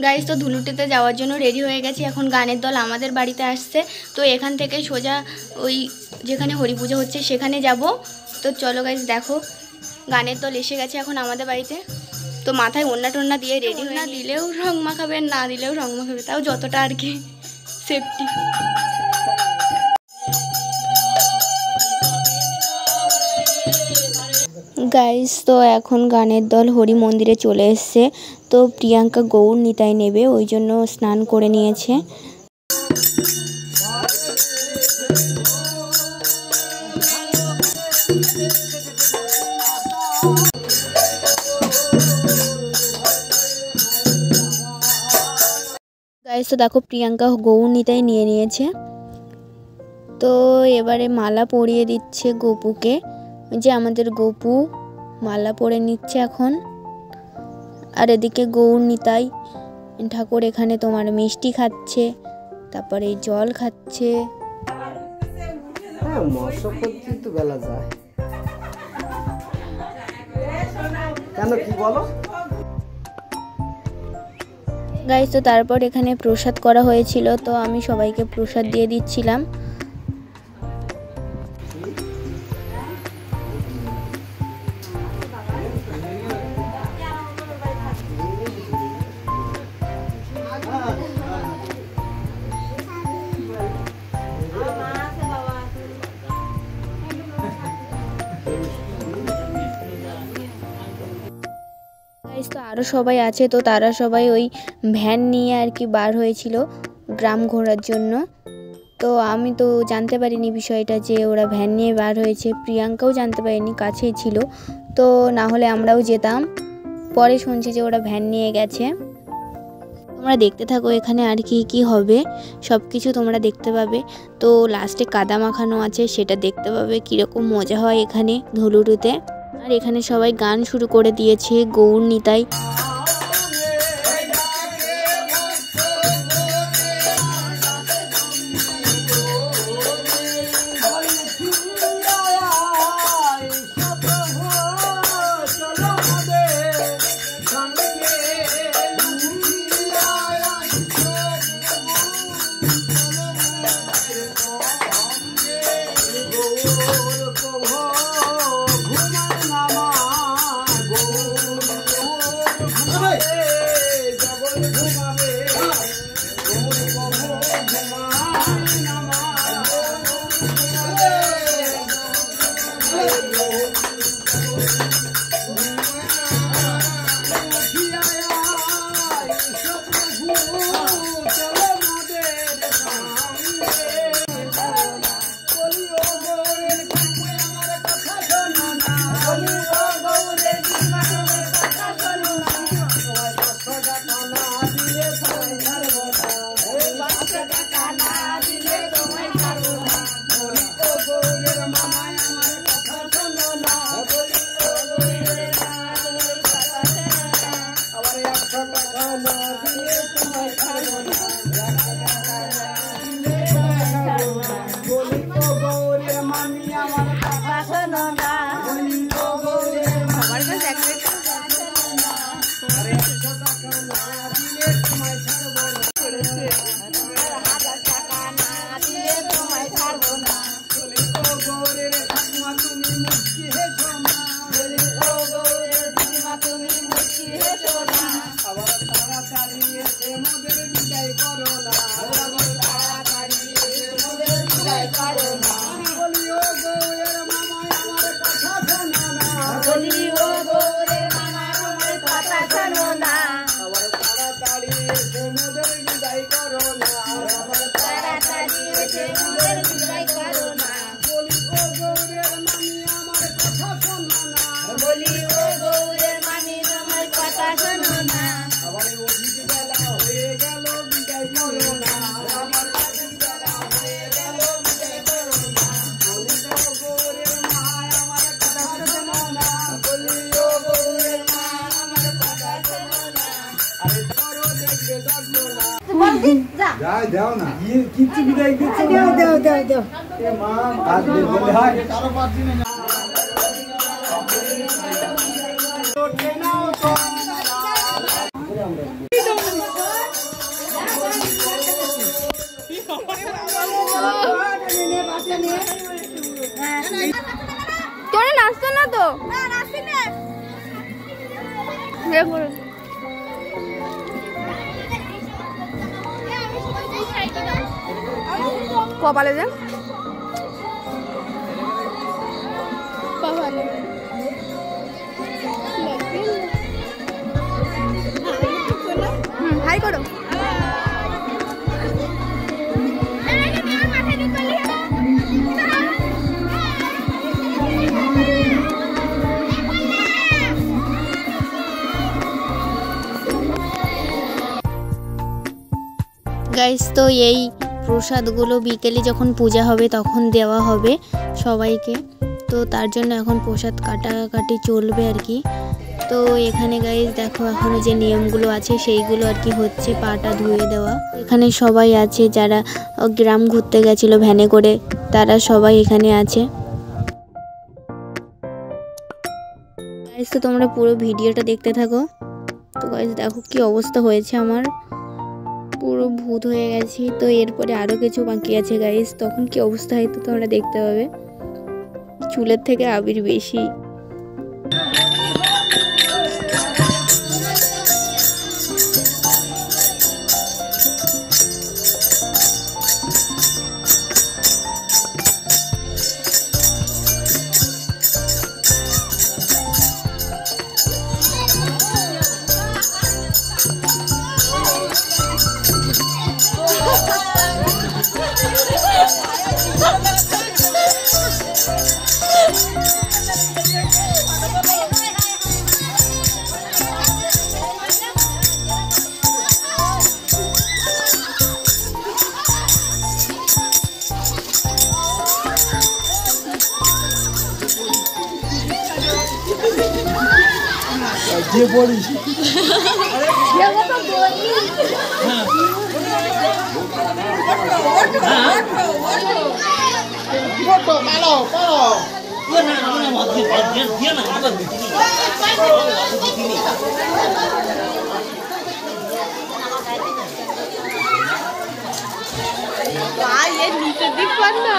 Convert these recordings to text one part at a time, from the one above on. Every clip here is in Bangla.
গাইস তো ধুলুটিতে যাওয়ার জন্য রেডি হয়ে গেছি। এখন গানের দল আমাদের বাড়িতে আসছে, তো এখান থেকে সোজা ওই যেখানে হরি পুজো হচ্ছে সেখানে যাব। তো চলো গাইস দেখো, গানের দল এসে গেছে এখন আমাদের বাড়িতে। তো মাথায় ওড়না টোন্না দিয়ে রেডি হয়ে, না দিলেও রং মাখাবে, না দিলেও রং মাখাবে, তাও যতটা আর কি সেফটি। গাইস তো এখন গানের দল হরি মন্দিরে চলে এসছে। তো প্রিয়াঙ্কা গৌর নিতাই নেবে, ওই জন্য স্নান করে নিয়েছে। গাইস তো দেখো প্রিয়াঙ্কা গৌর নিতাই নিয়ে নিয়েছে। তো এবারে মালা পরিয়ে দিচ্ছে গোপুকে, যে আমাদের গোপু মালা পরে নিচ্ছে এখন। আর এদিকে গৌর নিতাই ঠাকুর এখানে তোমার মিষ্টি খাচ্ছে, তারপরে জল খাচ্ছে। গাইস তো তারপর এখানে প্রসাদ করা হয়েছিল, তো আমি সবাইকে প্রসাদ দিয়ে দিচ্ছিলাম। তো আরও সবাই আছে, তো তারা সবাই ওই ভ্যান নিয়ে আর কি বার হয়েছিল গ্রাম ঘোরার জন্য। তো আমি তো জানতে পারিনি বিষয়টা যে ওরা ভ্যান নিয়ে বার হয়েছে, প্রিয়াঙ্কাও জানতে পারিনি, কাছেই ছিল। তো না হলে আমরাও যেতাম, পরে শুনছি যে ওরা ভ্যান নিয়ে গেছে। তোমরা দেখতে থাকো এখানে আর কি হবে সব কিছু তোমরা দেখতে পাবে। তো লাস্টে কাদা মাখানো আছে, সেটা দেখতে পাবে কীরকম মজা হয় এখানে ধুলুরুতে। আর এখানে সবাই গান শুরু করে দিয়েছে গৌর নিতাই। দাও না কিছু বিদায় দিচ্ছ দাও মা আজ বলে হয় কারো পাচ্ছি না তো তোরা নাচতো না তো? কপালে যে কপালে হাই করো। গাইস তো এই প্রসাদগুলো বিকেলে যখন পূজা হবে তখন দেওয়া হবে সবাইকে। তো তার জন্য এখন প্রসাদ কাটাকাটি চলবে আর কি। তো এখানে গাইস দেখো এখনো যে নিয়মগুলো আছে সেইগুলো আর কি হচ্ছে, পাটা ধুয়ে দেওয়া। এখানে সবাই আছে যারা গ্রাম ঘুরতে গেছিলো ভ্যানে করে, তারা সবাই এখানে আছে। গাইস তো তোমরা পুরো ভিডিওটা দেখতে থাকো। তো গাইস দেখো কি অবস্থা হয়েছে, আমার পুরো ভূত হয়ে গেছি। তো এরপরে আরও কিছু বাকি আছে গাইস, তখন কি অবস্থা হয় তো তোমরা দেখতে পাবে। চুলের থেকে আবির বেশি। যে বলিস নিচের দিক পার না।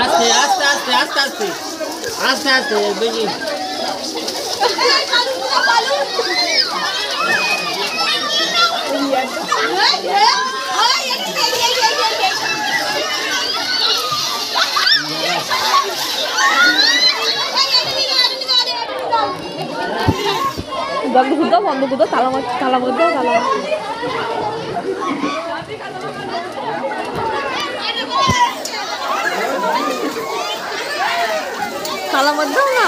আস্তে আস্তে আস্তে আস্তে আস্তে আস্তে আস্তে বেশি বন্ধ করতো তালা তালা মধ্যে তালা তালা মধ্যে না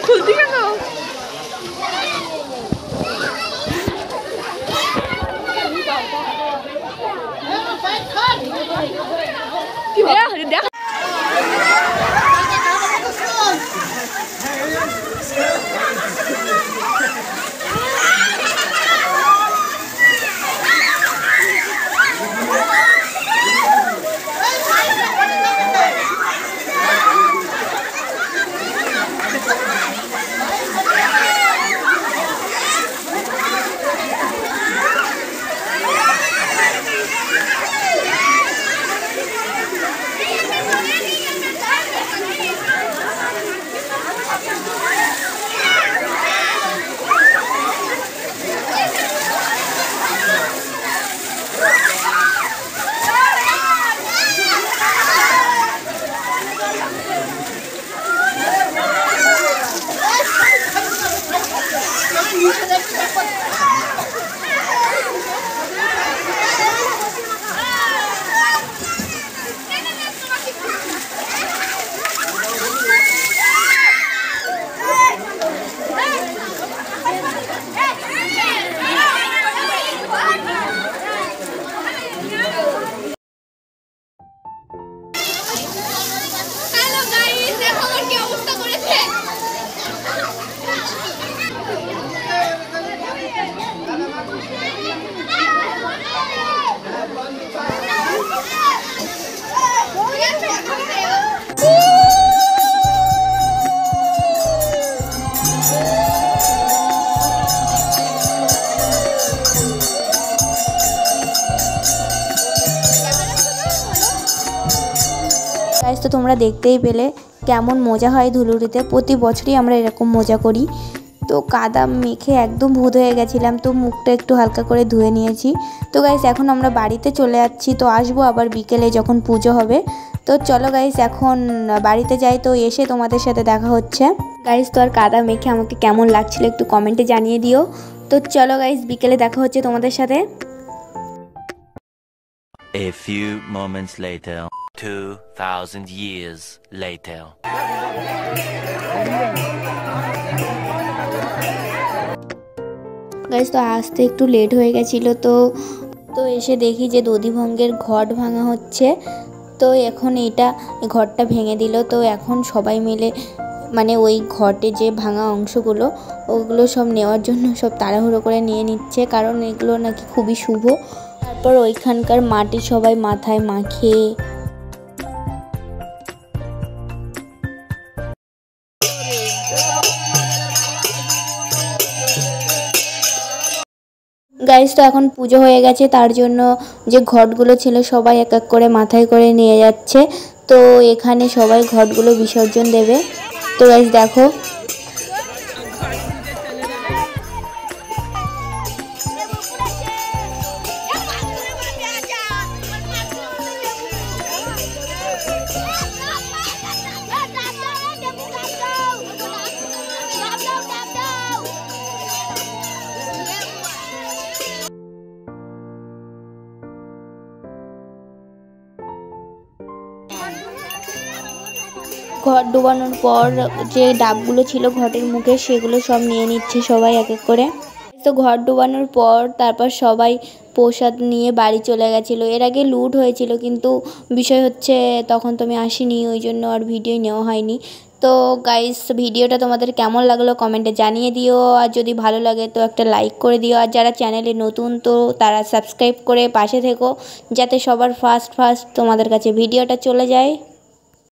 খুলতি কেন? দেখ তো তোমরা দেখতেই পেলে কেমন মজা হয় ধুলুড়িতে। প্রতি বছরই আমরা এরকম মজা করি। তো কাদা মেখে একদম ভূত হয়ে গেছিলাম, তো মুখটা একটু হালকা করে ধুয়ে নিয়েছি। তো গাইস এখন আমরা বাড়িতে চলে যাচ্ছি, তো আসবো আবার বিকেলে যখন পুজো হবে। তো চলো গাইস এখন বাড়িতে যাই, তো এসে তোমাদের সাথে দেখা হচ্ছে। গাইস তো আর কাদা মেখে আমাকে কেমন লাগছিল একটু কমেন্টে জানিয়ে দিও। তো চলো গাইস বিকেলে দেখা হচ্ছে তোমাদের সাথে। A few moments later, 2000 years later. Guys তো আসতে একটু লেট হয়ে গেছিলো, তো এসে দেখি যে দধিভঙ্গের ঘট ভাঙা হচ্ছে। তো এখন ঘরটা ভেঙে দিল। তো এখন সবাই মিলে মানে ওই ঘটে যে ভাঙা অংশগুলো ওগুলো সব নেওয়ার জন্য সব তাড়াহুড়ো করে নিয়ে নিচ্ছে, কারণ এগুলো নাকি খুবই শুভ। তারপর ওইখানকার মাটি সবাই মাথায় মাখে। গাইস তো এখন পুজো হয়ে গেছে, তার জন্য যে ঘটগুলো ছিল সবাই এক এক করে মাথায় করে নিয়ে যাচ্ছে। তো এখানে সবাই ঘটগুলো বিসর্জন দেবে। তো গাইস দেখো ঘট ডুবানোর পর যে ডাবগুলো ছিল ঘটের মুখে সেগুলো সব নিয়ে নিচ্ছে সবাই এক এক করে। তো ঘট ডুবানোর পর তারপর সবাই প্রসাদ নিয়ে বাড়ি চলে গেছিলো। এর আগে লুট হয়েছিল, কিন্তু বিষয় হচ্ছে তখন তো আমি আসিনি, ওই জন্য আর ভিডিও নেওয়া হয়নি। তো গাইস ভিডিওটা তোমাদের কেমন লাগলো কমেন্টে জানিয়ে দিও, আর যদি ভালো লাগে তো একটা লাইক করে দিও, আর যারা চ্যানেলে নতুন তো তারা সাবস্ক্রাইব করে পাশে থেকো, যাতে সবার ফার্স্ট তোমাদের কাছে ভিডিওটা চলে যায়।